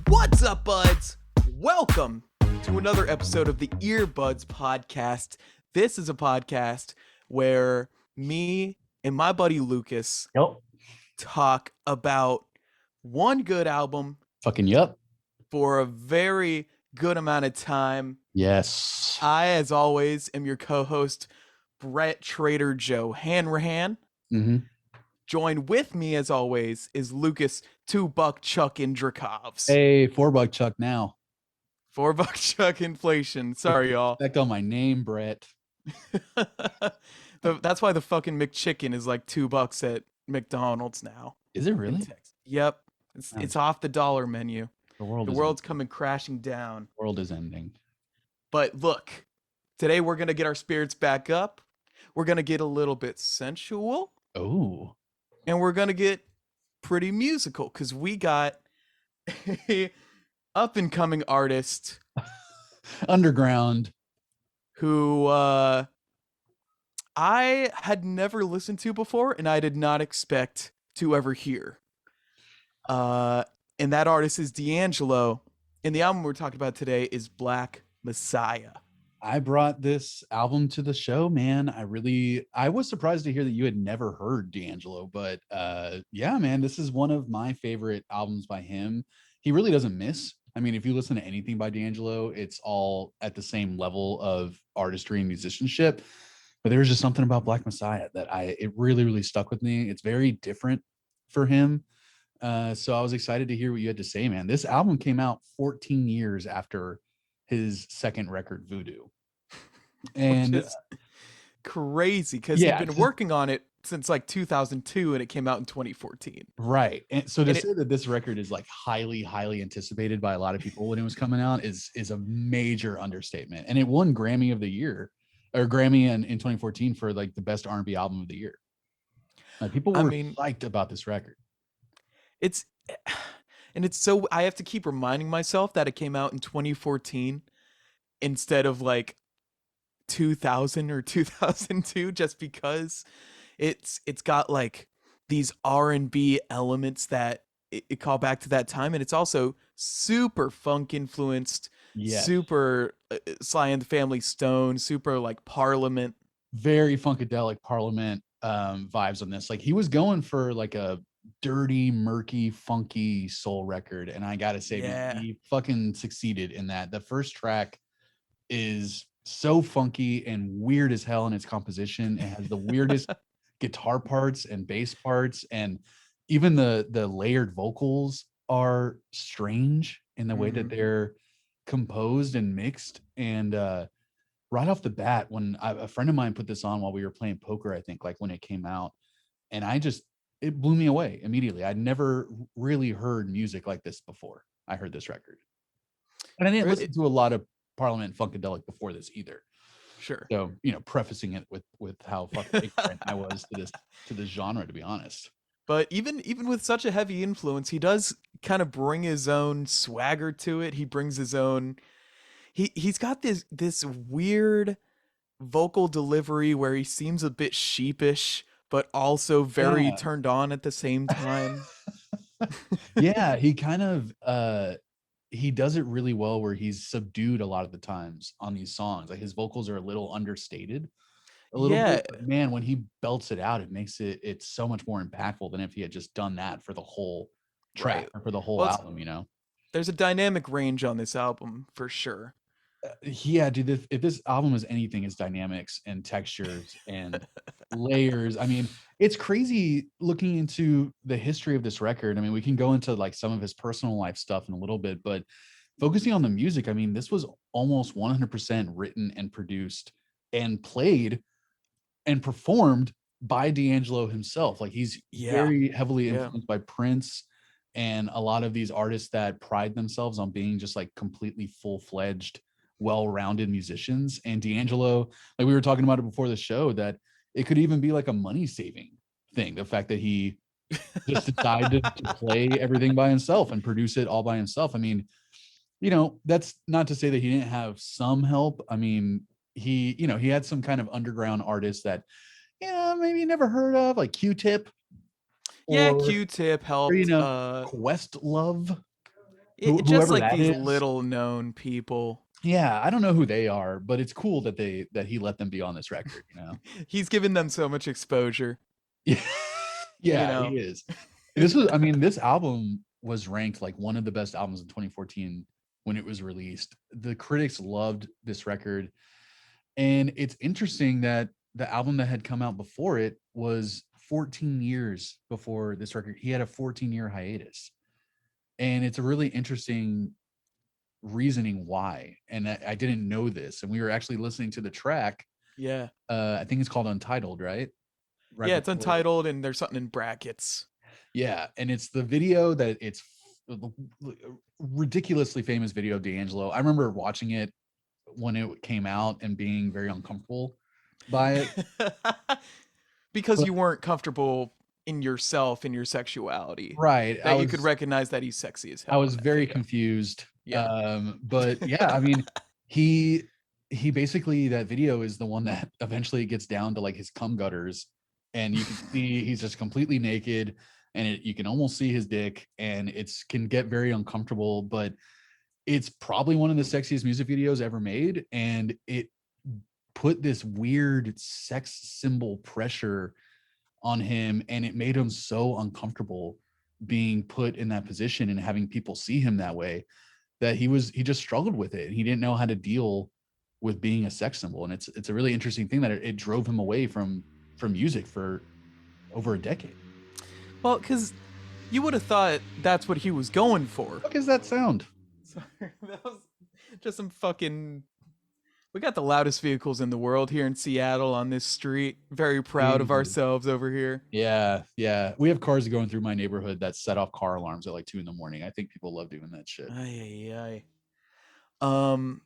What's up, buds? Welcome to another episode of the Earbuds Podcast. This is a podcast where me and my buddy Lucas Yep. talk about one good album Fucking yep. for a very good amount of time. Yes. I, as always, am your co-host, Brett Trader Joe Hanrahan. Mm-hmm. Joined with me, as always, is Lucas $2 Chuck Indrakovs. Hey, $4 Chuck now. $4 Chuck inflation. Sorry, y'all. Respect on my name, Brett. That's why the fucking McChicken is like $2 at McDonald's now. Is it really? Yep. It's off the dollar menu. The world's ending. Coming crashing down. The world is ending. But look, today we're going to get our spirits back up. We're going to get a little bit sensual. Oh. And we're going to get pretty musical because we got a up-and-coming artist. Underground. Who I had never listened to before and I did not expect to ever hear. And that artist is D'Angelo. And the album we're talking about today is Black Messiah. I brought this album to the show, man. I was surprised to hear that you had never heard D'Angelo, but yeah, man, this is one of my favorite albums by him. He really doesn't miss. I mean, if you listen to anything by D'Angelo, it's all at the same level of artistry and musicianship. But there was just something about Black Messiah that it really, really stuck with me. It's very different for him. So I was excited to hear what you had to say, man. This album came out 14 years after his second record, Voodoo. And which is crazy because he'd been working on it since like 2002 and it came out in 2014. Right. And so to say that this record is like highly, highly anticipated by a lot of people when it was coming out is a major understatement. And it won Grammy of the year or Grammy in 2014 for like the best R&B album of the year. Like people were psyched about this record. It's so I have to keep reminding myself that it came out in 2014 instead of like 2000 or 2002 just because it's got like these R&B elements that it call back to that time, and it's also super funk influenced. Super Sly and the Family Stone, super like Parliament, very Funkadelic Parliament vibes on this. Like he was going for like a dirty, murky, funky soul record, and I gotta say, man, he fucking succeeded in that. The first track is so funky and weird as hell in its composition. It has the weirdest guitar parts and bass parts, and even the layered vocals are strange in the way that they're composed and mixed. And right off the bat, when a friend of mine put this on while we were playing poker, I think like when it came out, and it blew me away immediately. I'd never really heard music like this before I heard this record, and I didn't listen to a lot of Parliament Funkadelic before this either. Sure. So, prefacing it with how fucking ignorant I was to this genre, to be honest. But even with such a heavy influence, he does kind of bring his own swagger to it. He brings his own. He's got this weird vocal delivery where he seems a bit sheepish, but also very turned on at the same time. Yeah, he kind of he does it really well where he's subdued a lot of the times on these songs. Like his vocals are a little understated a little bit, but man, when he belts it out, it makes it's so much more impactful than if he had just done that for the whole track or for the whole album, There's a dynamic range on this album for sure. Yeah, dude, if this album is anything, it's dynamics and textures and layers. I mean, it's crazy looking into the history of this record. I mean, we can go into like some of his personal life stuff in a little bit, but focusing on the music, I mean, this was almost 100% written and produced and played and performed by D'Angelo himself. Like he's very heavily influenced by Prince and a lot of these artists that pride themselves on being just like completely full-fledged, well-rounded musicians. And D'Angelo, like we were talking about it before the show, that it could even be like a money-saving thing. The fact that he just decided to play everything by himself and produce it all by himself. I mean, that's not to say that he didn't have some help. I mean, he had some kind of underground artists that, maybe you never heard of, like Q-Tip. Yeah, Q-Tip helped. Questlove. Just Whoever like that these is. little known people. Yeah, I don't know who they are, but it's cool that he let them be on this record, you know? He's given them so much exposure, Yeah. you Yeah, he know. is. This was I mean, this album was ranked like one of the best albums in 2014 when it was released. The critics loved this record, and it's interesting that the album that had come out before it was 14 years before this record. He had a 14-year hiatus. And it's a really interesting reasoning why. And I didn't know this. And we were actually listening to the track. Yeah. I think it's called Untitled, right? Right Yeah, it's before it. untitled and there's something in brackets. Yeah, and it's the video that it's ridiculously famous video of D'Angelo. I remember watching it when it came out and being very uncomfortable by it. Because But you weren't comfortable in yourself, in your sexuality. right, That you could recognize that he's sexy as I hell on was that very video. confused. Yeah. But yeah, I mean, he he basically, that video is the one that eventually gets down to like his cum gutters, and you can see he's just completely naked, and you can almost see his dick, and it's can get very uncomfortable, but it's probably one of the sexiest music videos ever made, and it put this weird sex symbol pressure on him, and it made him so uncomfortable being put in that position and having people see him that way, that he just struggled with it. He didn't know how to deal with being a sex symbol, and it's a really interesting thing that it drove him away from music for over a decade. Well, because you would have thought that's what he was going for. What is that sound? Sorry, that was just some fucking. We got the loudest vehicles in the world here in Seattle on this street. Very proud of Jesus. ourselves over here. Yeah, yeah. We have cars going through my neighborhood that set off car alarms at like 2 in the morning. I think people love doing that shit. Ay, ay, ay.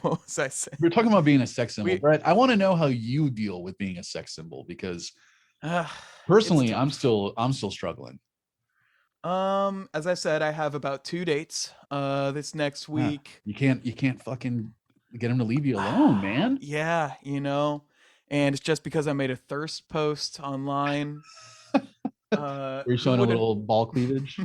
What was I saying? We're talking about being a sex symbol, We, Brett. I want to know how you deal with being a sex symbol, because uh, it's personally, tough. I'm still struggling. As I said, I have about 2 dates. This next Yeah. week. You can't fucking get him to leave you alone, man. Yeah, and it's just because I made a thirst post online. Are you Who showing a wouldn't? little ball cleavage?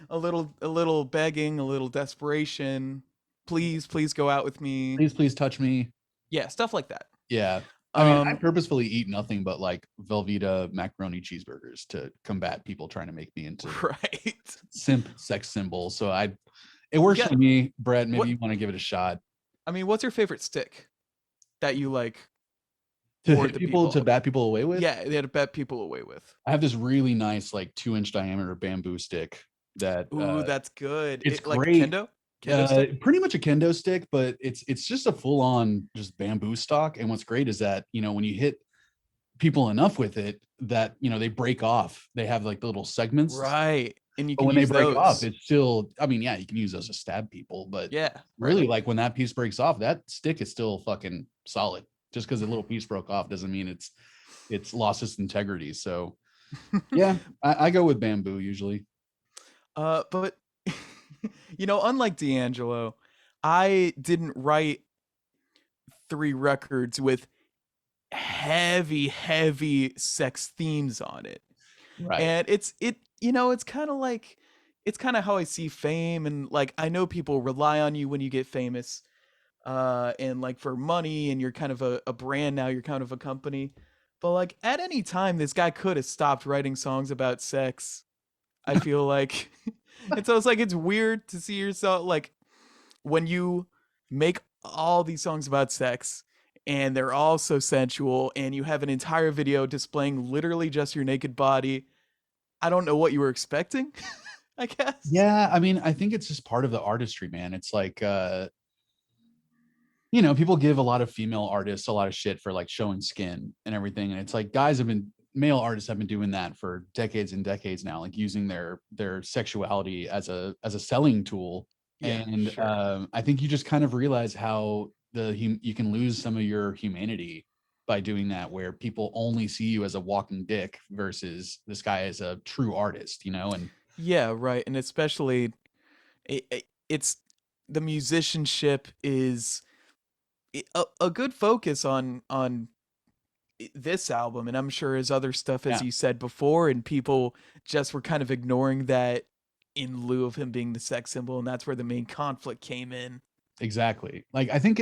A little begging, a little desperation. Please, please go out with me. Please touch me. Yeah, stuff like that. Yeah. I mean, I Um, purposefully eat nothing but like Velveeta macaroni cheeseburgers to combat people trying to make me into right. simp sex symbols. So it You works got for me, Brett. Maybe what? you want to give it a shot. I mean, what's your favorite stick that you like To board hit the people, to people? bat people away with. Yeah, they had to bet people away with. I have this really nice, like 2-inch diameter bamboo stick that Ooh, that's good. it's It like a great. kendo stick. Pretty much a kendo stick, but it's just a full on just bamboo stock. And what's great is that, when you hit people enough with it, that they break off. They have like the little segments, Right, and you but can when they use break off, those. it's still. I mean, yeah, you can use those to stab people, but Yeah, right. really, like when that piece breaks off, that stick is still fucking solid. Just because a little piece broke off doesn't mean it's lost its integrity. So yeah, I go with bamboo usually. But unlike D'Angelo, I didn't write 3 records with heavy, heavy sex themes on it. Right. And it's kind of like it's kind of how I see fame, and like I know people rely on you when you get famous, and like for money, and you're kind of a brand now, you're kind of a company. But like at any time this guy could have stopped writing songs about sex. I feel like and so it's like it's weird to see yourself like when you make all these songs about sex and they're all so sensual and you have an entire video displaying literally just your naked body. I don't know what you were expecting, I guess. Yeah, I mean, I think it's just part of the artistry, man. It's like people give a lot of female artists a lot of shit for like showing skin and everything. And it's like male artists have been doing that for decades and decades now, like using their sexuality as a selling tool. Yeah, And sure. I think you just kind of realize how you can lose some of your humanity by doing that, where people only see you as a walking dick versus this guy as a true artist. And Yeah, right. And especially it's the musicianship is a good focus on this album, and I'm sure his other stuff, as yeah, you said before, and people just were kind of ignoring that in lieu of him being the sex symbol, and that's where the main conflict came in. Exactly. Like I think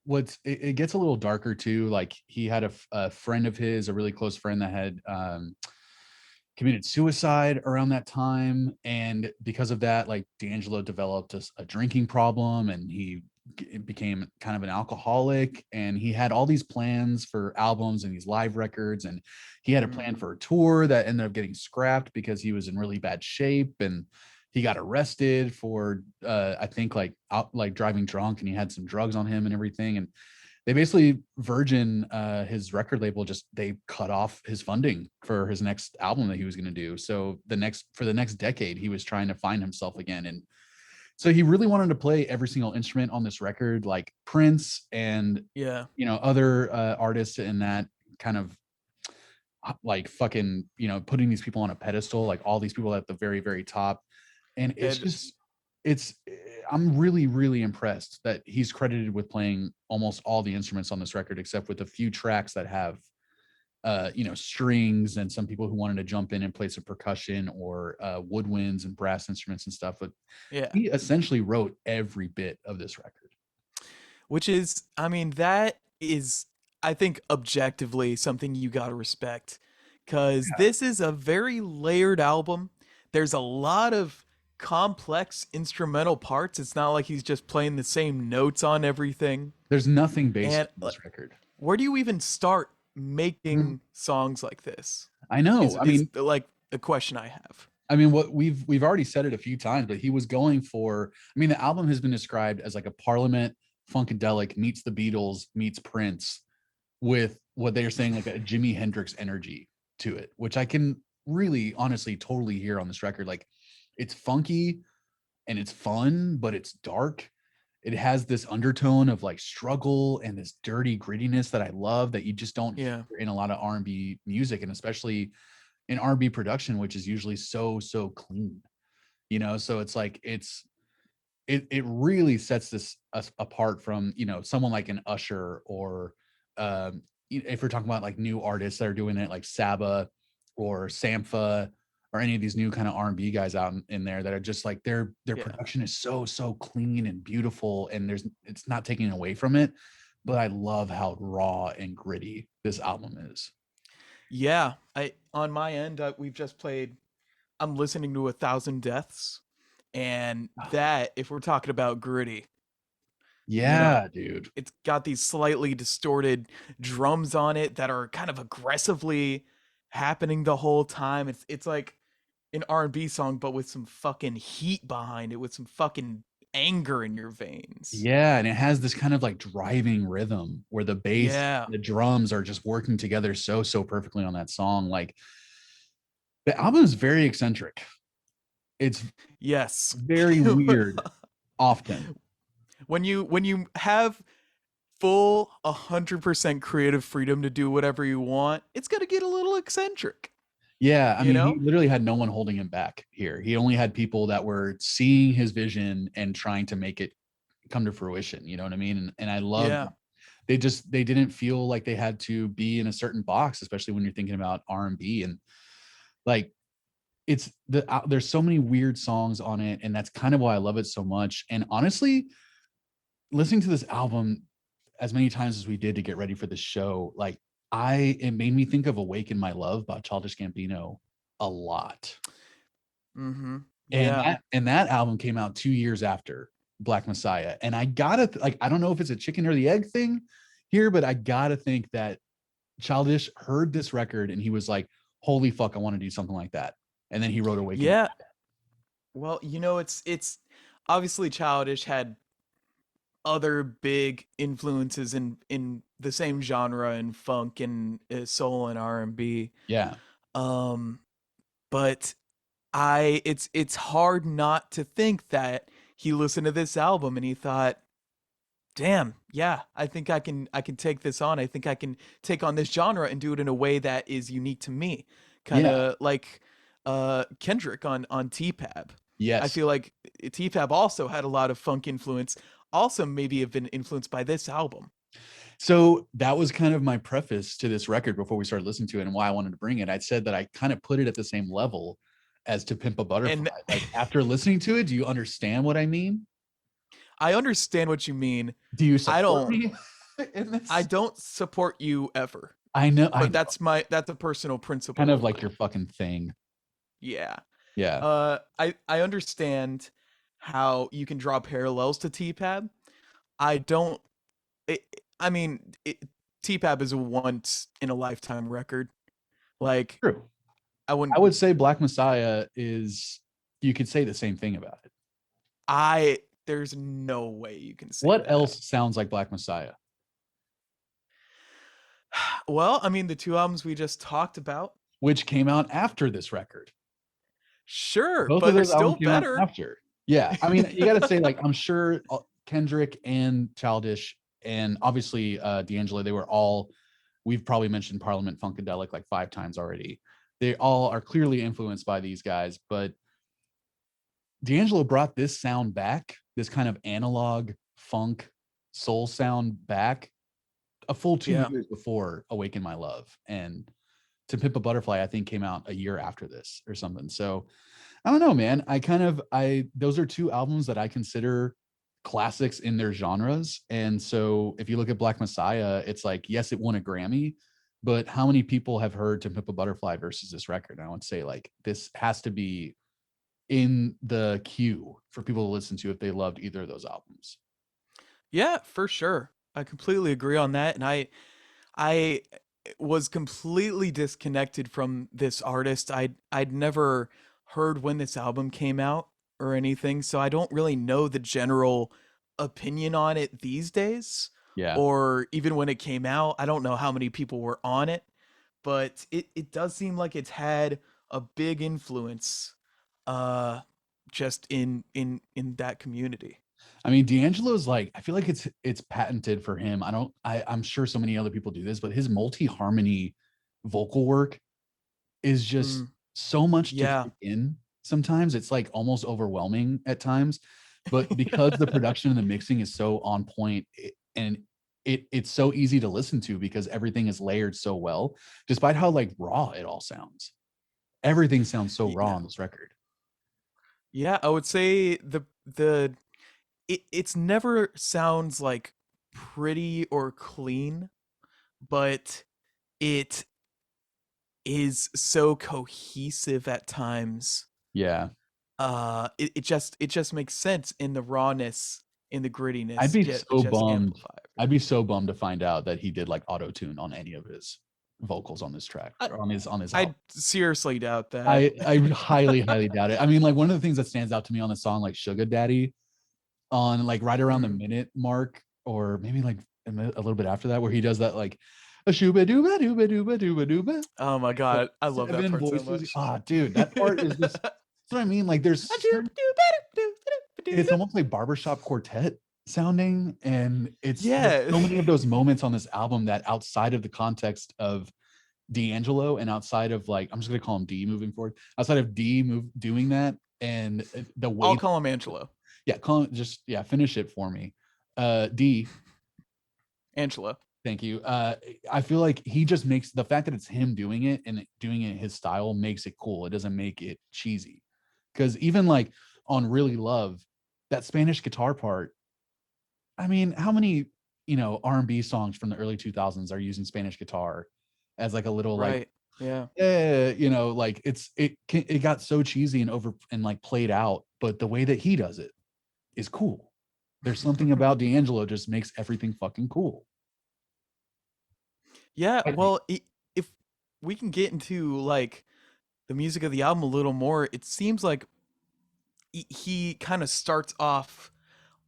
what's it gets a little darker too. Like he had a friend of his, a really close friend that had committed suicide around that time, and because of that, like D'Angelo developed a drinking problem, and he became kind of an alcoholic, and he had all these plans for albums and these live records, and he had a plan Mm, for a tour that ended up getting scrapped because he was in really bad shape, and he got arrested for I think like driving drunk, and he had some drugs on him and everything, and they basically Virgin, his record label, just they cut off his funding for his next album that he was going to do. So the next decade, he was trying to find himself again, and so he really wanted to play every single instrument on this record, like Prince and yeah, other artists in that kind of like fucking putting these people on a pedestal, like all these people at the very very top, and it's and just it's I'm really really impressed that he's credited with playing almost all the instruments on this record except with a few tracks that have strings, and some people who wanted to jump in and play some percussion or woodwinds and brass instruments and stuff, but yeah, he essentially wrote every bit of this record. which is, I mean, that is, I think, objectively something you gotta respect, because this is a very layered album. There's a lot of complex instrumental parts. It's not like he's just playing the same notes on everything. There's nothing basic And in this record. where do you even start Mhm. making songs like this? I know. Is like a question I have. What we've already said it a few times, but he was going for. I mean, the album has been described as like a Parliament Funkadelic meets the Beatles meets Prince, with what they're saying like a Jimi Hendrix energy to it, which I can really honestly totally hear on this record. Like, it's funky and it's fun, but it's dark. It has this undertone of like struggle and this dirty grittiness that I love, that you just don't Yeah. hear in a lot of R&B music, and especially in R&B production, which is usually so clean. So it's like it really sets this us apart from someone like an Usher, or if we're talking about like new artists that are doing it, like Saba or Sampha, or any of these new kind of R&B guys out in there that are just like their Yeah. production is so clean and beautiful, and it's not taking away from it, but I love how raw and gritty this album is. Yeah. I on my end, we've just played. I'm listening to 1,000 Deaths, and that, if we're talking about gritty, you know, Yeah, dude. it's got these slightly distorted drums on it that are kind of aggressively happening the whole time. It's like an R&B song, but with some fucking heat behind it, with some fucking anger in your veins. Yeah, and it has this kind of like driving rhythm where the bass, Yeah. the drums are just working together so perfectly on that song. Like, the album is very eccentric. It's Yes. very weird often. When you have full 100% creative freedom to do whatever you want, it's gonna get a little eccentric, Yeah, I you mean, he know? literally had no one holding him back here. He only had people that were seeing his vision and trying to make it come to fruition. You know what I mean? And I love Yeah. they didn't feel like they had to be in a certain box, especially when you're thinking about R&B, and like there's so many weird songs on it, and that's kind of why I love it so much. And honestly, listening to this album as many times as we did to get ready for the show, like it made me think of Awaken My Love by Childish Gambino a lot. Mhm. And Yeah. that album came out 2 years after Black Messiah. And I gotta like, I don't know if it's a chicken or the egg thing here, but I gotta think that Childish heard this record and he was like, holy fuck, I want to do something like that. And then he wrote Awaken. Yeah. Well, it's obviously Childish had other big influences in the same genre in funk and soul and R&B. Yeah. Um but it's hard not to think that he listened to this album and he thought, "Damn, yeah, I can take this on. I think I can take on this genre and do it in a way that is unique to me." Kind Yeah. of like Kendrick on T-Pab. I Yes. feel like T-Pab also had a lot of funk influence, also maybe have been influenced by this album. So that was kind of my preface to this record before we started listening to it, and why I wanted to bring it. I said that I kind of put it at the same level as To Pimp a Butterfly. And Like after listening to it, do you understand what I mean? I understand what you mean. Do you I support don't me in I this? don't support you ever. I But know. that's a personal Kind principle of of like mine. your fucking thing. Yeah. Yeah. I understand how you can draw parallels to T-Pab. I don't it, I mean, T-Pab is a once in a lifetime record. Like True. I I wouldn't would say Black Messiah is, you could say the same thing about it. I there's no way you can say What that. else sounds like Black Messiah? Well, I mean, the two albums we just talked about, Which came out after this record. sure, Both of but they're those albums still came out better. after. Yeah. I mean, you got to say, like, I'm sure Kendrick and Childish and obviously D'Angelo, they were all, we've probably mentioned Parliament Funkadelic like 5 times already. They all are clearly influenced by these guys, but D'Angelo brought this sound back, this kind of analog funk soul sound back a full two Yeah. years before Awaken My Love. And To Pimp a Butterfly, I think, came out a year after this or something. So I don't know, man. I those are two albums that I consider classics in their genres. And so if you look at Black Messiah, it's like, yes, it won a Grammy, but how many people have heard To Pimp a Butterfly versus this record? And I would say like this has to be in the queue for people to listen to if they loved either of those albums. Yeah, for sure. I completely agree on that. And I was completely disconnected from this artist. I'd never heard when this album came out or anything, so I don't really know the general opinion on it these days, Yeah. or even when it came out. I don't know how many people were on it, but it does seem like it's had a big influence uh just in that community. I mean, D'Angelo's like, I feel like it's patented for him. I'm sure so many other people do this, but his multi-harmony vocal work is just Mm, so much to yeah. take in. Sometimes it's like almost overwhelming at times, but because the production and the mixing is so on point, and it's so easy to listen to because everything is layered so well, despite how like raw it all sounds. Everything sounds so raw Yeah. on this record. Yeah, I would say it's never sounds like pretty or clean, but it is so cohesive at times. Yeah. It just makes sense in the rawness, in the I'd grittiness, be so just bummed. amplify I'd be everything. so bummed to find out that he did like auto tune on any of his vocals on this track I or on his album. I seriously doubt that. I highly doubt it. I mean, like one of the things that stands out to me on the song like Sugar Daddy, on like right around the Mm. minute mark, or maybe like a little bit after that, where he does that like a shooba dooba dooba dooba dooba dooba, Oh my like god, I love that seven part so voices. much. Ah, dude, that part is just, that's what I mean. Like there's certain, it's almost like barbershop quartet sounding, and it's there's Yeah. so many of those moments on this album that outside of the context of D'Angelo and outside of like, I'm just gonna call him D moving forward, outside of doing that, and the I'll way, call him Angelo. yeah, call it, just yeah, finish it for me. D, Angelo. thank you. I feel like he just makes the fact that it's him doing it and doing it in his style makes it cool. It doesn't make it cheesy. Because even like on Really Love, that Spanish guitar part, I mean, how many, R&B songs from the early 2000s are using Spanish guitar as like a little like, Right. Yeah. like it got so cheesy and over and like played out, but the way that he does it is cool. There's something about D'Angelo just makes everything fucking cool. Yeah, I think. well, if we can get into like the music of the album a little more, it seems like he kind of starts off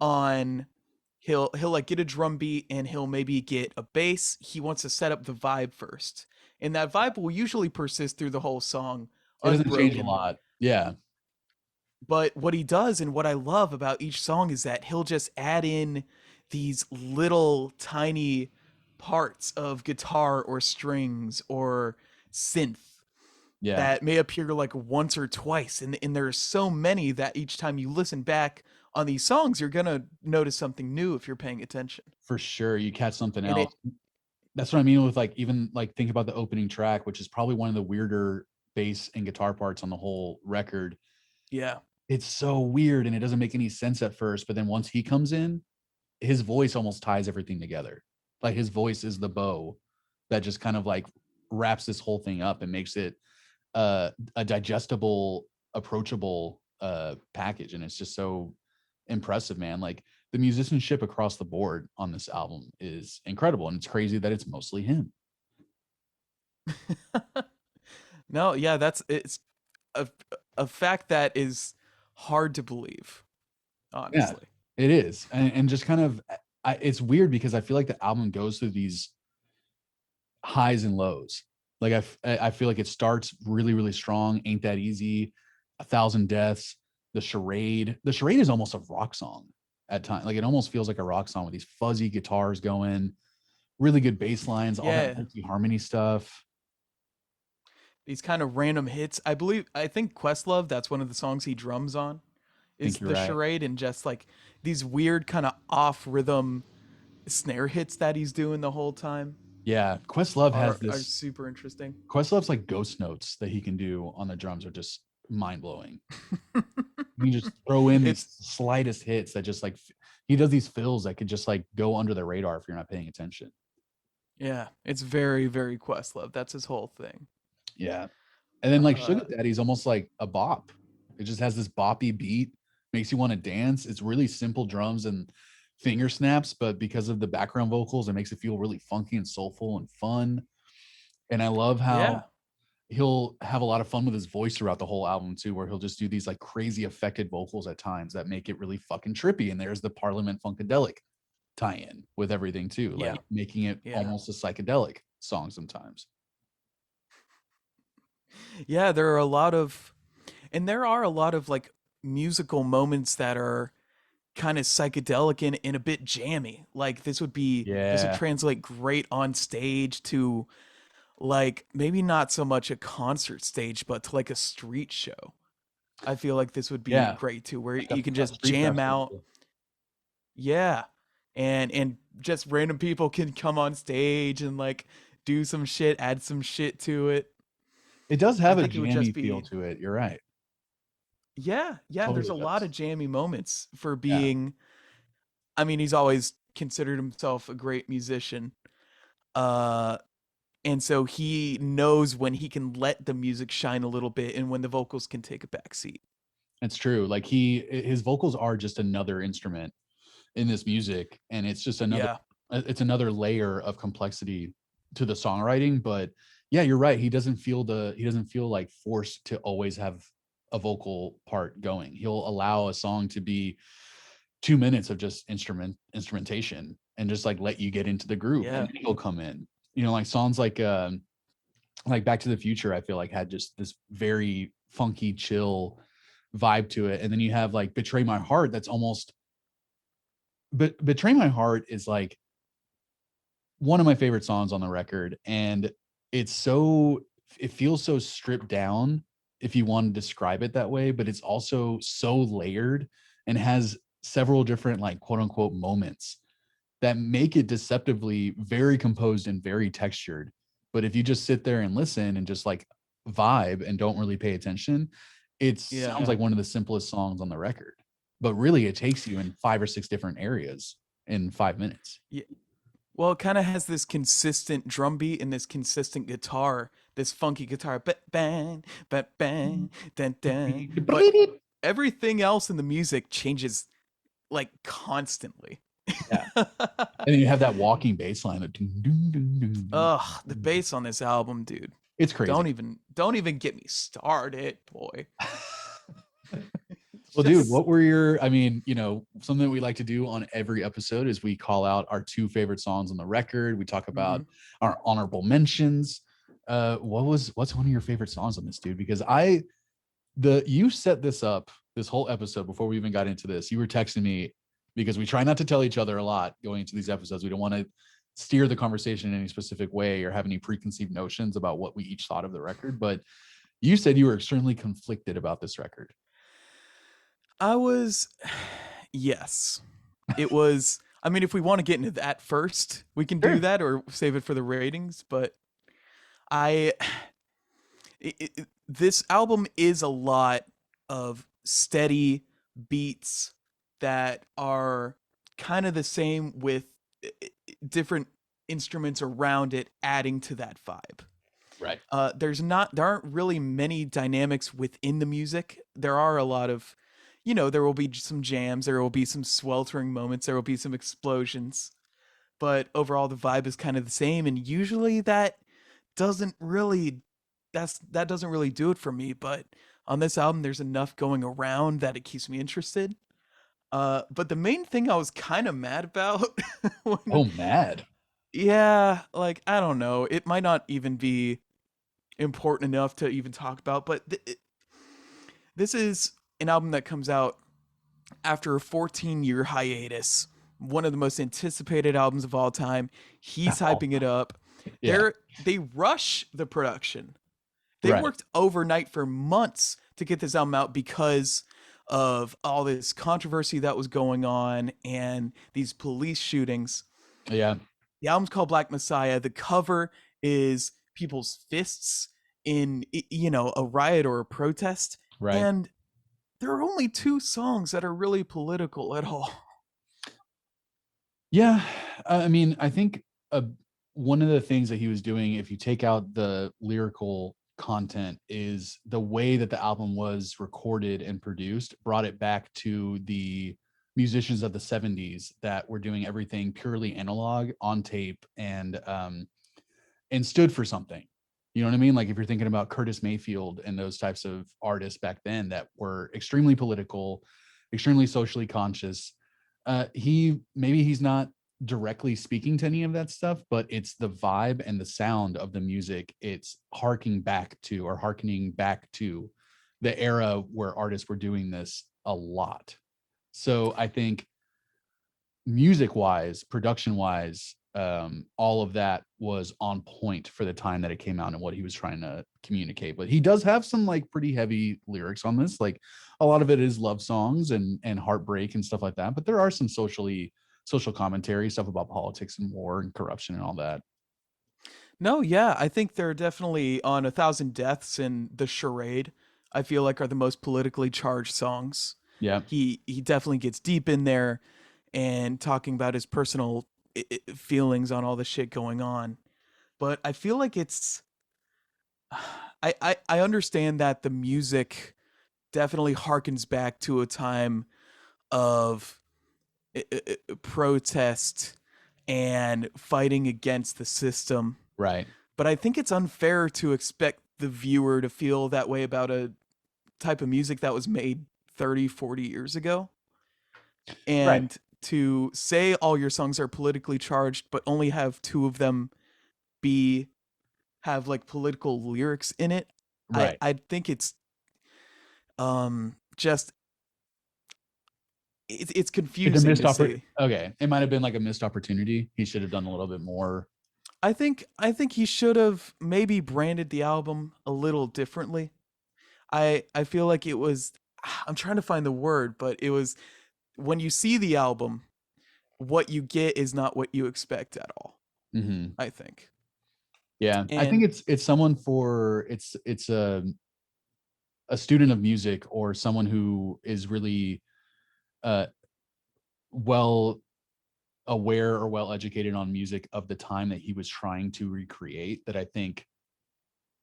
on he'll like get a drum beat and he'll maybe get a bass. He wants to set up the vibe first. And that vibe will usually persist through the whole song It doesn't change a unbroken. lot. Yeah. But what he does and what I love about each song is that he'll just add in these little tiny parts of guitar or strings or synth Yeah. that may appear like once or twice. And there's so many that each time you listen back on these songs, you're going to notice something new if you're paying attention. For sure. You catch something And else. it, That's what I mean with like, even like think about the opening track, which is probably one of the weirder. bass and guitar parts on the whole record. Yeah. It's so weird and it doesn't make any sense at first, but then once he comes in, his voice almost ties everything together. Like his voice is the bow that just kind of like wraps this whole thing up and makes it a digestible, approachable package. And it's just so impressive, man. Like the musicianship across the board on this album is incredible. And it's crazy that it's mostly him. No, yeah, it's a a fact that is hard to believe, Yeah, honestly. it is. And just kind of, it's weird because I feel like the album goes through these highs and lows. Like I feel like it starts really, really strong. Ain't That Easy, A Thousand Deaths, The Charade. The Charade is almost a rock song at times. Like it almost feels like a rock song with these fuzzy guitars going, really good bass lines, all that Yeah, multi harmony stuff. these kind of random hits. I think Questlove, that's one of the songs he drums on, I think is you're the right. charade, and just like these weird kind of off rhythm snare hits that he's doing the whole time Yeah, Questlove has are this. super interesting. Questlove's like ghost notes that he can do on the drums are just mind blowing. You just throw in these It's slightest hits that just like he does these fills that could just like go under the radar if you're not paying attention. yeah, it's very very Questlove. That's his whole thing. Yeah. And then like Uh Sugar Daddy's almost like a bop. It just has this boppy beat, makes you want to dance. It's really simple drums and finger snaps, but because of the background vocals, it makes it feel really funky and soulful and fun. And I love how yeah. he'll have a lot of fun with his voice throughout the whole album too, where he'll just do these like crazy affected vocals at times that make it really fucking trippy. And there's the Parliament Funkadelic tie-in with everything too, Yeah. like making it Yeah. almost a psychedelic song sometimes. Yeah, there are a lot of there are a lot of like musical moments that are kind of psychedelic and a bit jammy. Like this would Yeah. translate great on stage to like maybe not so much a concert stage, but to like a street show. I feel like this would be Yeah. great too, where Like you can a just street jam out. festival. Yeah. And just random people can come on stage and like do some shit, add some shit to it. It does I have a think it would jammy just feel be to it. You're right. yeah, yeah, there's Totally a lot does. of jammy moments for Yeah. being I mean, he's always considered himself a great musician. Uh and so he knows when he can let the music shine a little bit and when the vocals can take a back seat. It's true. Like his vocals are just another instrument in this music, and it's just another Yeah. it's another layer of complexity to the songwriting. But yeah, you're right. He doesn't feel like forced to always have a vocal part going. He'll allow a song to be 2 minutes of just instrumentation and just like let you get into the groove, and Yeah. then he'll come in. You know, like songs like Back to the Future, I feel like had just this very funky, chill vibe to it. And then you have like Betray My Heart, that's almost but Betray My Heart is like one of my favorite songs on the record. And it's so it feels so stripped down if you want to describe it that way, but it's also so layered and has several different like quote unquote moments that make it deceptively very composed and very textured. But if you just sit there and listen and just like vibe and don't really pay attention, it Yeah. sounds like one of the simplest songs on the record. But really, it takes you in 5 or 6 different areas in 5 minutes. Yeah. Well, it kind of has this consistent drum beat and this consistent guitar, this funky guitar, bang, bang, bang, dun, dun. But everything else in the music changes like constantly. Yeah. And then you have that walking bass line. Ugh, the bass on this album, dude. It's crazy. Don't even get me started, boy. It's Well, dude, just what were your, I mean, something that we like to do on every episode is we call out our 2 favorite songs on the record. We talk about mhm. our honorable mentions. What's one of your favorite songs on this, dude? Because you set this up this whole episode before we even got into this. You were texting me because we try not to tell each other a lot going into these episodes. We don't want to steer the conversation in any specific way or have any preconceived notions about what we each thought of the record. But you said you were extremely conflicted about this record. I was yes. It was I mean if we want to get into that first, we can do Sure. that or save it for the ratings, but I This album is a lot of steady beats that are kind of the same with different instruments around it adding to that vibe. Right. There aren't really many dynamics within the music. There are a lot of, there will be some jams, there will be some sweltering moments, there will be some explosions, but overall the vibe is kind of the same. And usually doesn't really that doesn't really do it for me. But on this album, there's enough going around that it keeps me interested. But the main thing I was kind of mad about when, Oh, mad. yeah, like I don't know, it might not even be important enough to even talk about, but this is an album that comes out after a 14-year hiatus. One of the most anticipated albums of all time. He's Oh, hyping it up. yeah. They rush the production. They Right. worked overnight for months to get this album out because of all this controversy that was going on and these police shootings. Yeah. The album's called Black Messiah. The cover is people's fists in a riot or a protest, Right. and there are only two songs that are really political at all. Yeah, I mean, I think one of the things that he was doing, if you take out the lyrical content, is the way that the album was recorded and produced brought it back to the musicians of the 70s that were doing everything purely analog on tape and stood for something. You know what I mean? Like if you're thinking about Curtis Mayfield and those types of artists back then that were extremely political, extremely socially conscious. He's not directly speaking to any of that stuff, but it's the vibe and the sound of the music. It's harkening back to the era where artists were doing this a lot. So I think music wise, production wise, all of that was on point for the time that it came out and what he was trying to communicate. But he does have some like pretty heavy lyrics on this. Like a lot of it is love songs and heartbreak and stuff like that. But there are some social commentary stuff about politics and war and corruption and all that. No, yeah, I think they're definitely on A Thousand Deaths and The Charade. I feel like are the most politically charged songs. Yeah. He definitely gets deep in there and talking about his personal feelings on all the shit going on. But I feel like it's I understand that the music definitely harkens back to a time of protest and fighting against the system. Right. But I think it's unfair to expect the viewer to feel that way about a type of music that was made 30, 40 years ago. Right. And to say all your songs are politically charged, but only have two of them be have like political lyrics in it, Right. I think it's just it's It's a confusing missed to opportunity. say. Okay. It might have been like a missed opportunity. He should have done a little bit more. I think he should have maybe branded the album a little differently. I feel like it was I'm trying to find the word, but it was when you see the album, what you get is not what you expect at all, Mhm. I think. Yeah. I think And it's someone for it's a student of music or someone who is really uh well aware or well educated on music of the time that he was trying to recreate, that I think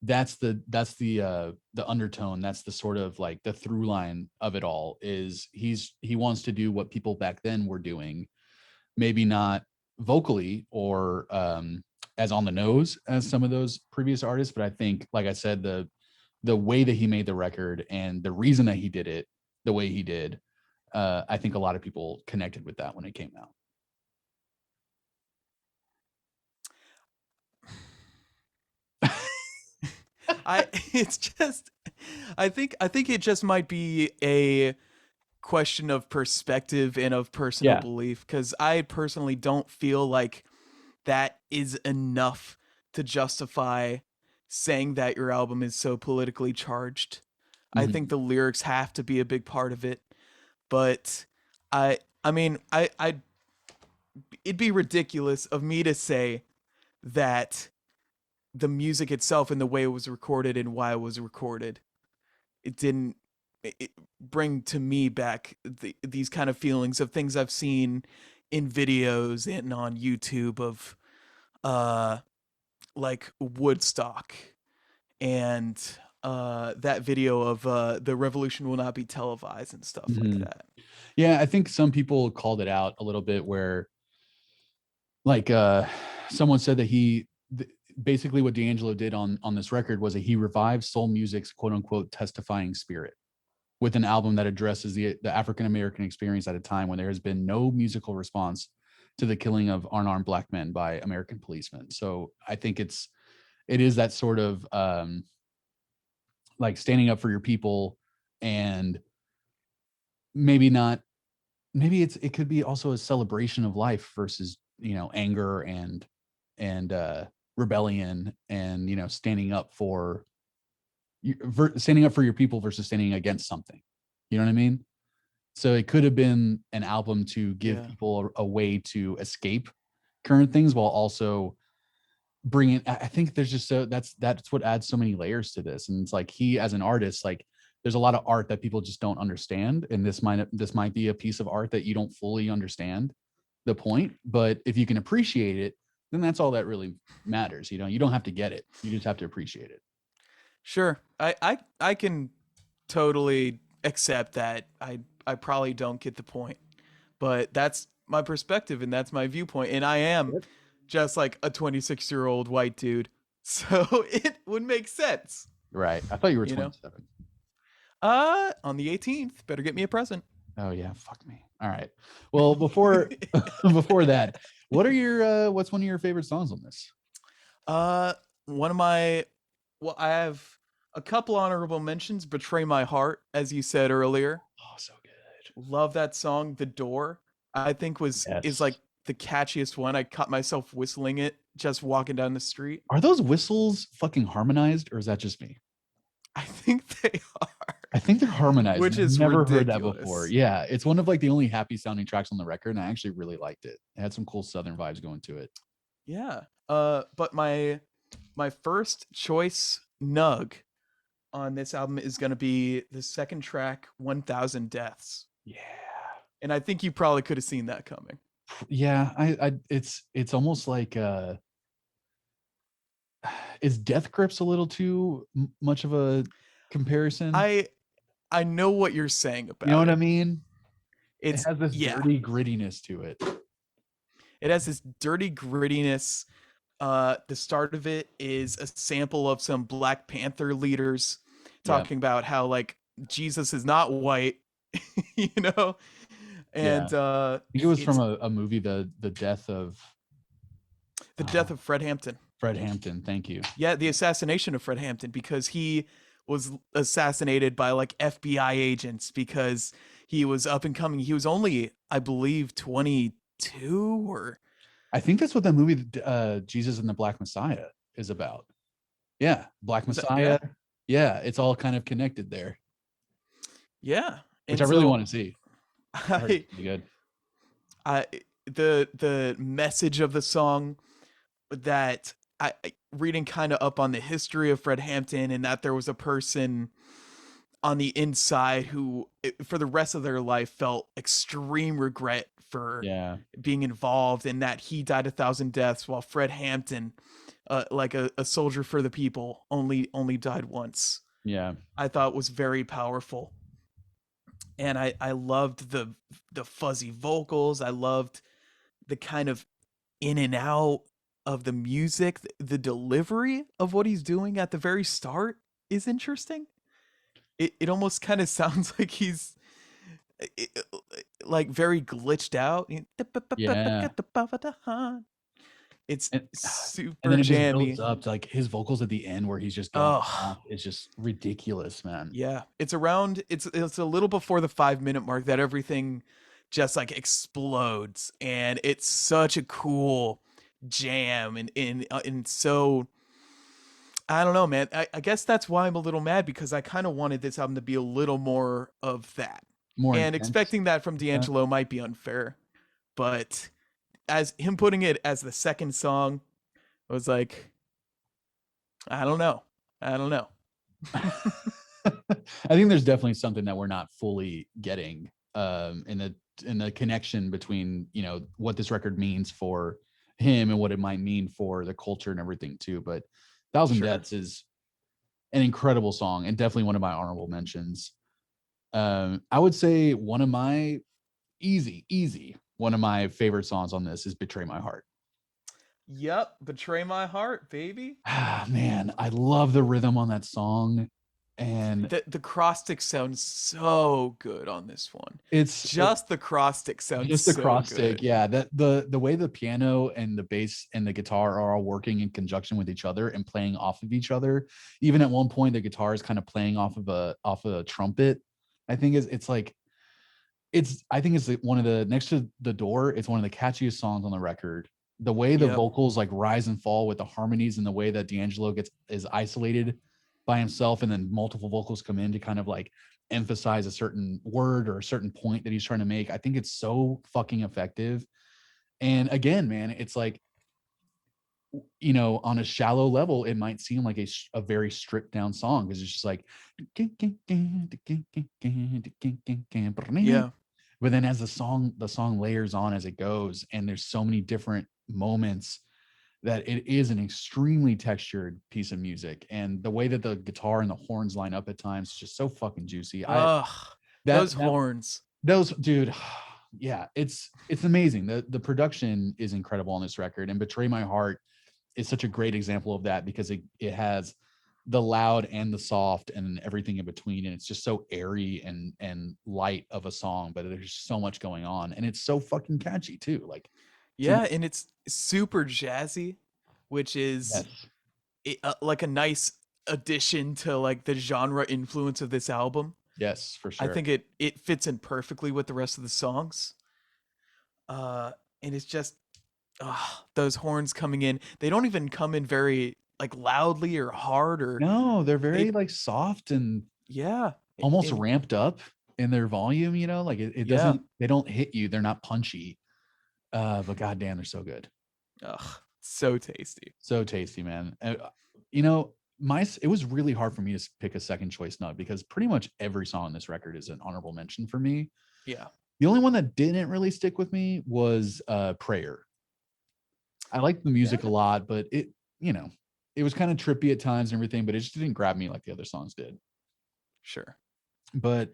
that's the undertone, that's the sort of like the through line of it all, is he wants to do what people back then were doing, maybe not vocally or as on the nose as some of those previous artists, but I think, like I said, the way that he made the record and the reason that he did it the way he did, I think a lot of people connected with that when it came out. I it's just I think it just might be a question of perspective and of personal Yeah. belief cuz I personally don't feel like that is enough to justify saying that your album is so politically charged. I think Mhm. the lyrics have to be a big part of it, but I mean, I it'd be ridiculous of me to say that the music itself and the way it was recorded and why it was recorded. It didn't bring to me back these kind of feelings of things I've seen in videos and on YouTube of uh like Woodstock and that video of the revolution will not be televised and stuff like Mhm. that. Yeah, I think some people called it out a little bit where like someone said that basically what D'Angelo did on this record was that he revived soul music's quote unquote testifying spirit with an album that addresses the African American experience at a time when there has been no musical response to the killing of unarmed black men by American policemen. So I think it is that sort of like standing up for your people, and maybe not, maybe it could be also a celebration of life versus, you know, anger and rebellion, and, you know, standing up for your people versus standing against something. You know what I mean? So it could have been an album to give Yeah. people a way to escape current things while also bringing. I think there's just that's what adds so many layers to this. And it's like he, as an artist, like there's a lot of art that people just don't understand, and this might be a piece of art that you don't fully understand the point, but if you can appreciate it, then that's all that really matters. You know, you don't have to get it, you just have to appreciate it. Sure. I can totally accept that. I probably don't get the point. But that's my perspective and that's my viewpoint, and I am Yep. just like a 26-year-old white dude. So it would make sense, Right, I thought you were you know. 27. On the 18th, better get me a present. Oh yeah, fuck me. All right. Well, before before that, what's one of your favorite songs on this? uh one of my well, I have a couple honorable mentions. Betray My Heart, as you said earlier. Oh, so good. Love that song. The Door, I think was is Yes. like the catchiest one. I caught myself whistling it just walking down the street. Are those whistles fucking harmonized, or is that just me? I think they are, I think they're harmonized, and which I've is never heard that before. ridiculous. Yeah, it's one of like the only happy sounding tracks on the record, and I actually really liked it. It had some cool southern vibes going to it. Yeah. But my first choice nug on this album is gonna be the second track, 1,000 Deaths. Yeah. And I think you probably could have seen that coming. Yeah, I it's almost like is Death Grips a little too much of a comparison? I I know what you're saying You know about what I it. mean? It It's has this yeah. dirty grittiness to it. It has this dirty grittiness. The start of it is a sample of some Black Panther leaders Yeah. talking about how like Jesus is not white, you know, Yeah. and I think it was from it's a movie, the death of the uh, death of Fred Hampton. Fred Hampton. Thank you. Yeah, the assassination of Fred Hampton because he was assassinated by like FBI agents because he was up and coming. He was only, I believe, 22 or I think that's what that movie, Jesus and the Black Messiah, is about. Yeah, Black was that? Messiah. Yeah, Yeah, it's all kind of connected there, yeah. which I And really so want to see. I heard it's I, pretty good. I, the message of the song that reading kind of up on the history of Fred Hampton and that there was a person on the inside who for the rest of their life felt extreme regret for Yeah, being involved and that he died 1,000 deaths while Fred Hampton, like a soldier for the people, only died once. yeah, I thought was very powerful, and I loved the fuzzy vocals. I loved the kind of in and out of the music. The delivery of what he's doing at the very start is interesting. It almost kind of sounds like he's like very glitched out. yeah. It's And and super then it just builds jammy. up to like his vocals at the end where he's just going Oh, off. It's just ridiculous, man. yeah. It's a little before the 5 minute mark that everything just like explodes, and it's such a cool jam, and so I don't know, man. I guess that's why I'm a little mad because I kind of wanted this album to be a little more of that. More And intense. expecting that from Yeah. D'Angelo might be unfair, but as him putting it as the second song, I was like, I don't know. I don't know. I think there's definitely something that we're not fully getting in the connection between, you know, what this record means for him and what it might mean for the culture and everything too. But Thousand Sure. Deaths is an incredible song and definitely one of my honorable mentions. I would say one of my easy one of my favorite songs on this is Betray My Heart. Yep. Betray My Heart, baby. Ah, man, I love the rhythm on that song. And The cross stick sounds so good on this one. it's Just the cross stick sounds just the so cross stick, good. yeah. That the way the piano and the bass and the guitar are all working in conjunction with each other and playing off of each other. Even at one point, the guitar is kind of playing off of a trumpet. I think it's like it's I think it's one of the next to the door. It's one of the catchiest songs on the record. The way the Yep. vocals like rise and fall with the harmonies and the way that D'Angelo gets is isolated by himself and then multiple vocals come in to kind of like emphasize a certain word or a certain point that he's trying to make. I think it's so fucking effective. And again, man, it's like, you know, on a shallow level, it might seem like a very stripped down song because it's just like, Yeah. but then as the song layers on as it goes, and there's so many different moments that it is an extremely textured piece of music. And the way that the guitar and the horns line up at times is just so fucking juicy. I Ugh. Those that horns. those dude, yeah, it's amazing. The production is incredible on this record, and Betray My Heart is such a great example of that because it has the loud and the soft and everything in between, and it's just so airy and light of a song, but there's so much going on, and it's so fucking catchy too. Like to Yeah, and it's super jazzy, which is yes, like a nice addition to like the genre influence of this album. yes, for I sure. think it fits in perfectly with the rest of the songs. Uh and it's just those horns coming in. They don't even come in very like loudly or hard or No, they're they very like soft and yeah. almost And ramped up in their volume. You know, like it yeah. doesn't. They don't hit you. They're not punchy. But goddamn, they're so good. Ugh, so tasty. So tasty, man. You know, it was really hard for me to pick a second choice nut because pretty much every song on this record is an honorable mention for me. Yeah. The only one that didn't really stick with me was Prayer. I liked the Yeah, music a lot, but you know, it was kind of trippy at times and everything, but it just didn't grab me like the other songs did. sure. But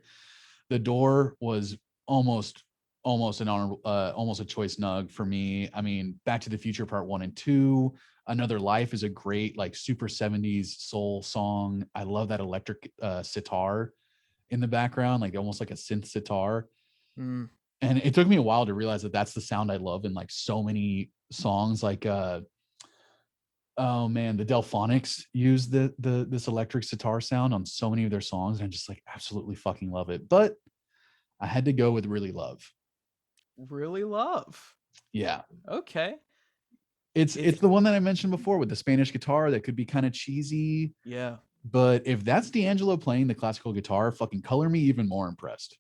The Door was almost almost an honorable almost a choice nug for me. I mean, Back to the Future Part 1 and 2, Another Life is a great like super 70s soul song. I love that electric sitar in the background, like almost like a synth sitar. Mm, And it took me a while to realize that that's the sound I love in like so many songs like oh man, the Delphonics use the this electric sitar sound on so many of their songs and I just like absolutely fucking love it. But I had to go with Really Love. really love. Yeah. Okay. It's It's the one that I mentioned before with the Spanish guitar that could be kind of cheesy, yeah. but if that's D'Angelo playing the classical guitar, fucking color me even more impressed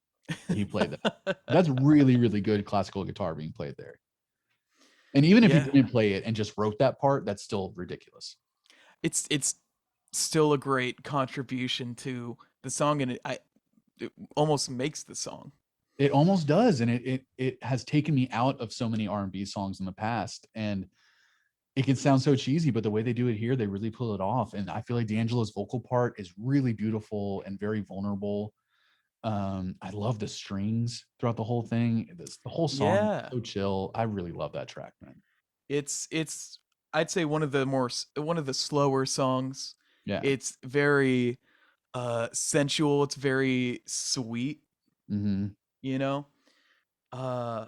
that he played that. That's really, really good classical guitar being played there. And even if he Yeah. didn't play it and just wrote that part, that's still ridiculous. It's still a great contribution to the song and it almost makes the song. It almost does, and it has taken me out of so many R&B songs in the past, and it can sound so cheesy, but the way they do it here, they really pull it off. And I feel like D'Angelo's vocal part is really beautiful and very vulnerable. I love the strings throughout the whole thing. The whole song is Yeah. so chill. I really love that track, man. It's I'd say one of the slower songs. Yeah. It's very sensual, it's very sweet, Hmm. you know? Uh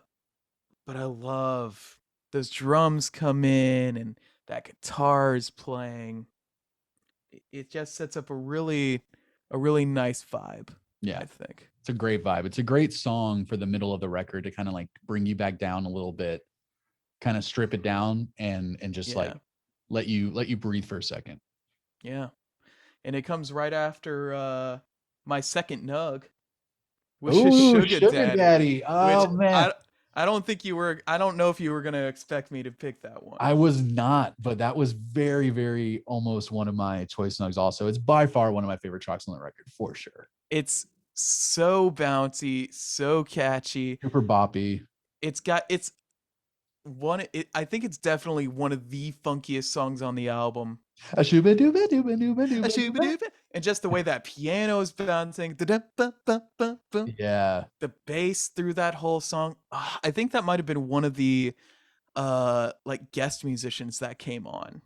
but I love those drums come in and that guitar is playing. It just sets up a really nice vibe, Yeah. I think. It's a great vibe. It's a great song for the middle of the record to kind of like bring you back down a little bit, kind of strip it down and just Yeah. like let you breathe for a second. Yeah. And it comes right after my second nug, which is Oh, Sugar Sugar Daddy, Daddy. which Oh man. I don't think you were. I don't know if you were gonna expect me to pick that one. I was not, but that was very, very almost one of my choice songs. Also, it's by far one of my favorite tracks on the record for sure. It's so bouncy, so catchy. Super boppy. It's one. I think it's definitely one of the funkiest songs on the album. A shooba dooba dooba dooba dooba dooba. And just the way that piano is bouncing, the Yeah. bass through that whole song. I think that might have been one of the like guest musicians that came on.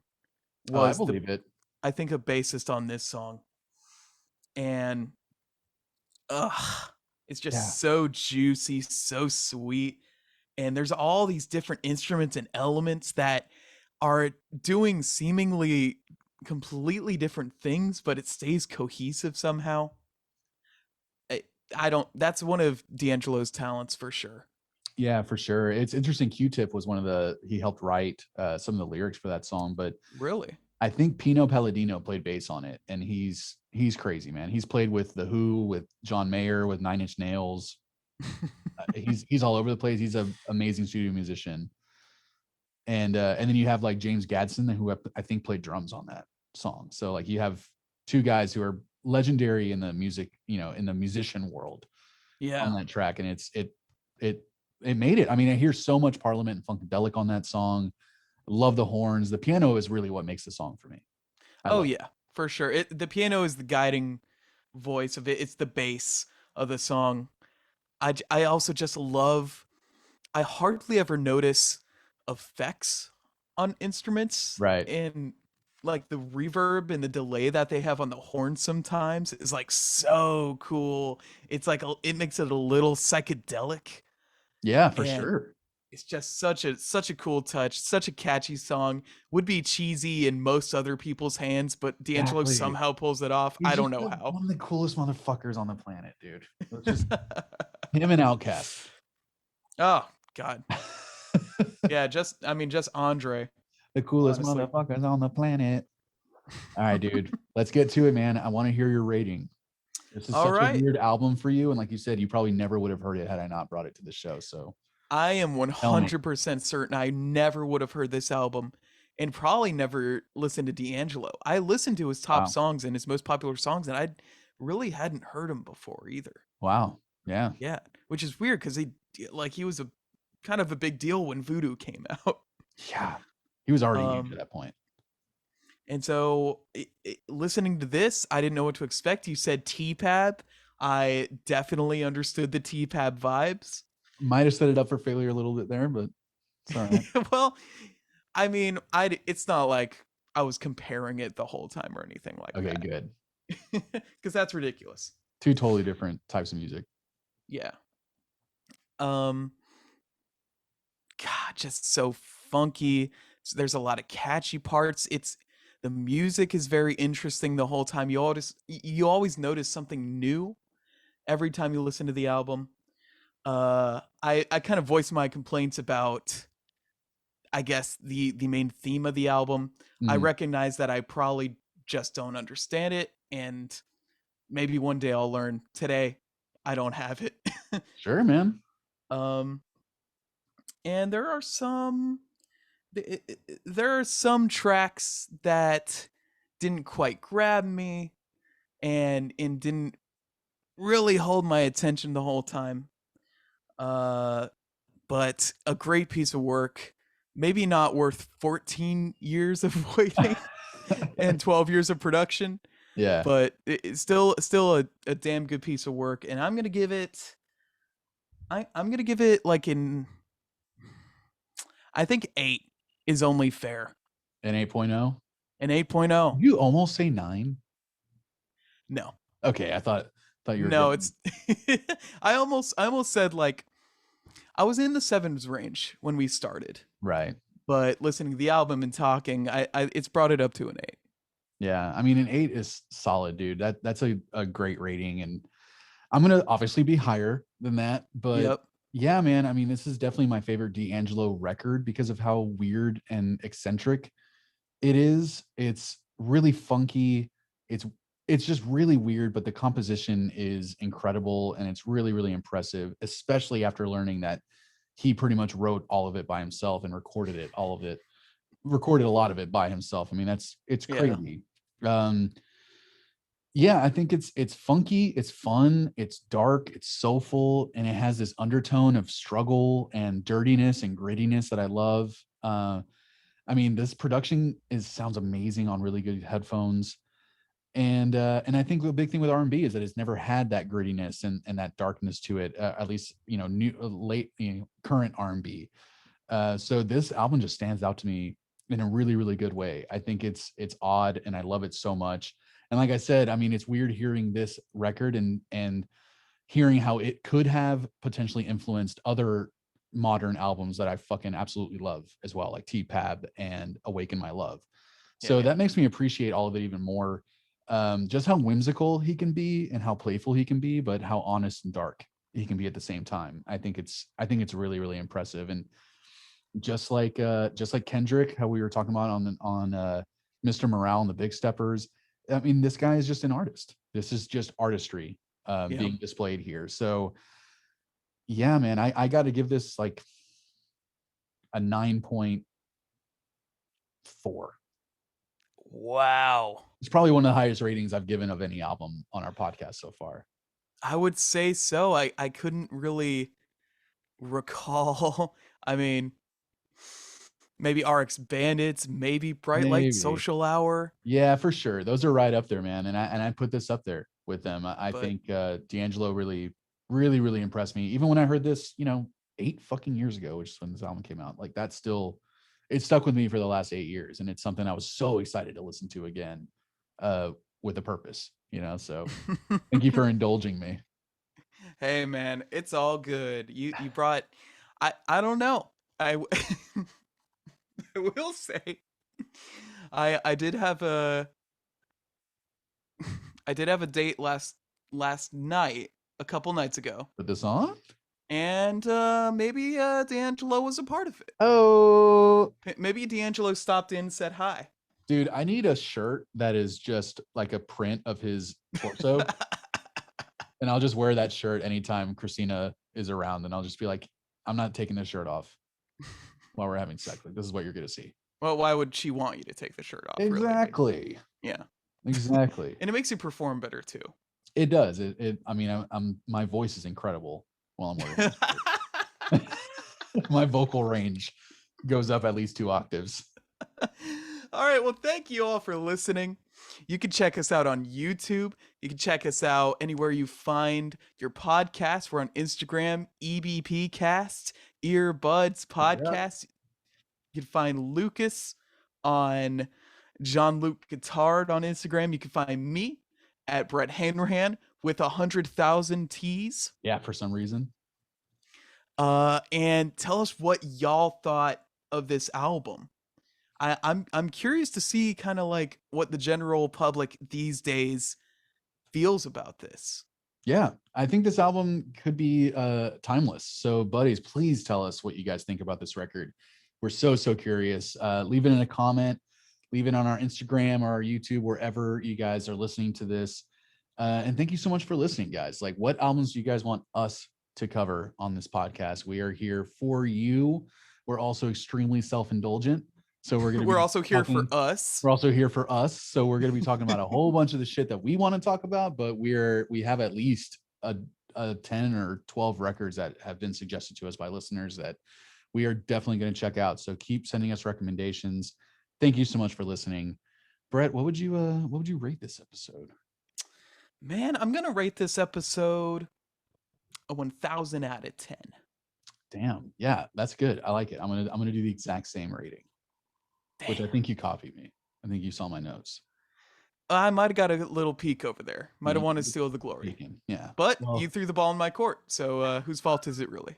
Oh, I Was the believe it. I think a bassist on this song, and it's Yeah. just so juicy, so sweet, and there's all these different instruments and elements that are doing seemingly completely different things, but it stays cohesive somehow. I, I don't. That's one of D'Angelo's talents for sure. Yeah, for sure. It's interesting. Q-Tip was one of the he helped write some of the lyrics for that song, but Really. I think Pino Palladino played bass on it, and he's crazy, man. He's played with the Who, with John Mayer, with Nine Inch Nails. He's all over the place. He's an amazing studio musician, and then you have like James Gadsden, who I think played drums on that song. So like you have two guys who are legendary in the music, in the musician world on Yeah. that track, and it it made it. I mean, I hear so much Parliament and Funkadelic on that song. Love the horns. The piano is really what makes the song for me. I Oh love yeah, for sure. The piano is the guiding voice of it. It's the bass of the song. I also just love. I hardly ever notice effects on instruments, it. Right. and like the reverb and the delay that they have on the horn sometimes is like so cool. It's like it makes it a little psychedelic, Yeah, for and sure. it's just such a cool touch, such a catchy song. Would be cheesy in most other people's hands, but D'Angelo Exactly. somehow pulls it off. He's I just don't know how. one of the coolest motherfuckers on the planet, dude. It's just him and Outcast. Oh God. Yeah, just Andre, The coolest honestly. motherfuckers on the planet. All right, dude. Let's get to it, man. I want to hear your rating. This is All such a right. weird album for you. And like you said, you probably never would have heard it had I not brought it to the show. So I am tell me. 100% certain I never would have heard this album and probably never listened to D'Angelo. I listened to his top Wow. songs and his most popular songs, and I really hadn't heard him before either. Wow. Yeah. Yeah, which is weird because he was a kind of a big deal when Voodoo came out. Yeah. He was already huge at Um, that point. and so listening to this, I didn't know what to expect. You said T-Pab. I definitely understood the T-Pab vibes. Might have set it up for failure a little bit there, but it's all right. Well, I mean, it's not like I was comparing it the whole time or anything like Okay, that. good. Cuz that's ridiculous. Two totally different types of music. Yeah. Um God, just so funky. There's a lot of catchy parts. It's the music is very interesting the whole time. You always notice something new every time you listen to the album. I kind of voice my complaints about, I guess, the main theme of the album. I Mhm. recognize that I probably just don't understand it, and maybe one day I'll learn. Today, I don't have it. Sure, man. um, and there are some tracks that didn't quite grab me and didn't really hold my attention the whole time. Uh, but a great piece of work. Maybe not worth 14 years of waiting and 12 years of production, Yeah. but it's still a damn good piece of work. And I'm gonna give it like I think 8 is only fair. An 8.0. An 8.0. You almost say 9. No. Okay, I thought you were No, getting it's I almost said like I was in the sevens range when we started, right. but listening to the album and talking, I it's brought it up to an 8. Yeah, I mean, an 8 is solid, dude. That's a great rating, and I'm gonna obviously be higher than that, but Yep. yeah, man. I mean, this is definitely my favorite D'Angelo record because of how weird and eccentric it is. It's really funky. It's it's just really weird, but the composition is incredible and it's really, really impressive, especially after learning that he pretty much wrote all of it by himself and recorded a lot of it by himself. I mean, it's Yeah. crazy. Um, yeah, I think it's funky, it's fun, it's dark, it's soulful, and it has this undertone of struggle and dirtiness and grittiness that I love. I mean, this production is sounds amazing on really good headphones. And I think the big thing with R&B is that it's never had that grittiness and that darkness to it, at least, you know, new late, you know, current R&B. So this album just stands out to me in a really, really good way. I think it's odd and I love it so much. And like I said, I mean, it's weird hearing this record and hearing how it could have potentially influenced other modern albums that I fucking absolutely love as well, like T-Pab and Awaken My Love. Yeah, So yeah. that makes me appreciate all of it even more. Just how whimsical he can be and how playful he can be, but how honest and dark he can be at the same time. I think it's really, really impressive. And just like Kendrick, how we were talking about on Mr. Morale and the Big Steppers. I mean, this guy is just an artist. This is just artistry Yeah. being displayed here. So yeah, man, I got to give this like a 9.4. Wow. It's probably one of the highest ratings I've given of any album on our podcast so far. I would say so. I couldn't really recall. I mean, maybe RX Bandits, maybe Bright Light Maybe. Social Hour, Yeah, for sure. Those are right up there, man. And I put this up there with them. I but think D'Angelo really, really, really impressed me. Even when I heard this, 8 fucking years ago, which is when this album came out. Like that's still it stuck with me for the last 8 years. And it's something I was so excited to listen to again, uh, with a purpose. So thank you for indulging me. hey man, it's all good. You brought I don't know. I will say I did have a I did have a date last night, a couple nights ago. Put this on. And maybe D'Angelo was a part of it. Oh, Maybe D'Angelo stopped in, said hi. dude, I need a shirt that is just like a print of his torso. And I'll just wear that shirt anytime Christina is around. And I'll just be like, I'm not taking this shirt off while we're having sex. Like, this is what you're going to see. Well, why would she want you to take the shirt off, really? Exactly. Yeah. Exactly. And it makes you perform better too. It does. I mean, my voice is incredible while I'm wearing this shirt. My vocal range goes up at least 2 octaves. All right. Well, thank you all for listening. You can check us out on YouTube. You can check us out anywhere you find your podcast. We're on Instagram, EBPcast, Earbuds Yeah. Podcast. You can find Lucas on Jean Luc Guitard on Instagram. You can find me at Brett Hanrahan with 100,000 T's. Yeah, for some reason. And tell us what y'all thought of this album. I'm curious to see kind of like what the general public these days feels about this. Yeah, I think this album could be timeless. So, buddies, please tell us what you guys think about this record. We're so curious. Leave it in a comment, leave it on our Instagram or our YouTube, wherever you guys are listening to this. And thank you so much for listening, guys. Like, what albums do you guys want us to cover on this podcast? We are here for you. We're also extremely self-indulgent. So we're going to We're be also here for talking us. we're also here for us. So we're going to be talking about a whole bunch of the shit that we want to talk about, but we have at least a 10 or 12 records that have been suggested to us by listeners that we are definitely going to check out. So keep sending us recommendations. Thank you so much for listening. Brett, what would you rate this episode? Man, I'm going to rate this episode a 1,000 out of 10. Damn. Yeah, that's good. I like it. I'm going to do the exact same rating, which I Damn. think you copied me. I think you saw my notes. I might have got a little peek over there. Might Yeah, have wanted to steal the glory. speaking. Yeah. But you Well, threw the ball in my court. So whose fault is it really?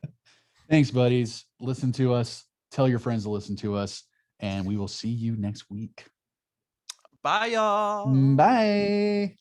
thanks, buddies. Listen to us. Tell your friends to listen to us. And we will see you next week. Bye, y'all. Bye.